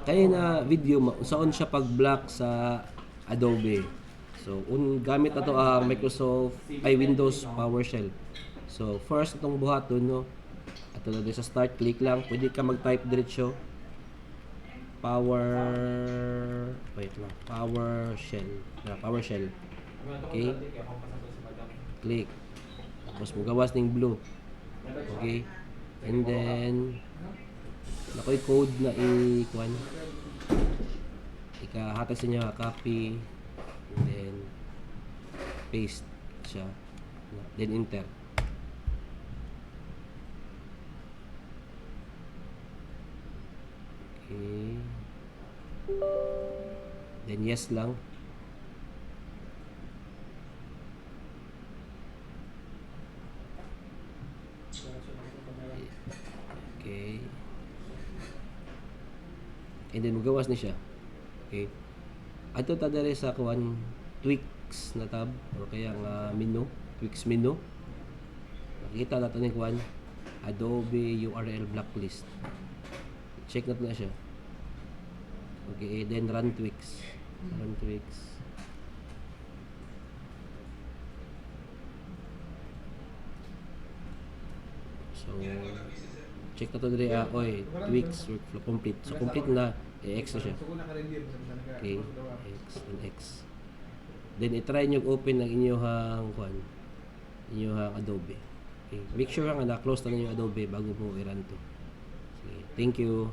kaya na video saan siya pag-block sa Adobe. So gamit na to ang Microsoft ay Windows PowerShell. So first itong buhaton no, ato na sa start, click lang, pwede ka mag-type diretso PowerShell. Okay, click, tapos magawas ning blue. Okay, and then nakoy code na i-kuan ikahatag sa inyo, copy and then paste siya, then enter. Okay, then yes lang. Okay, and then magawas ni siya. Okay, ato ta dere sa kuan tweaks na tab o kaya nga menu, tweaks menu. Makita nato ni kuan Adobe URL blacklist. Check nato na siya. Okay, then run tweaks. So check na to diri oy, tweaks workflow complete. So complete na, i-X na siya. Okay, X. Then i-try nyo open ang inyong kuan, inyong Adobe. Okay, make sure nga na close na yung Adobe bago mo i-run to. Okay, thank you.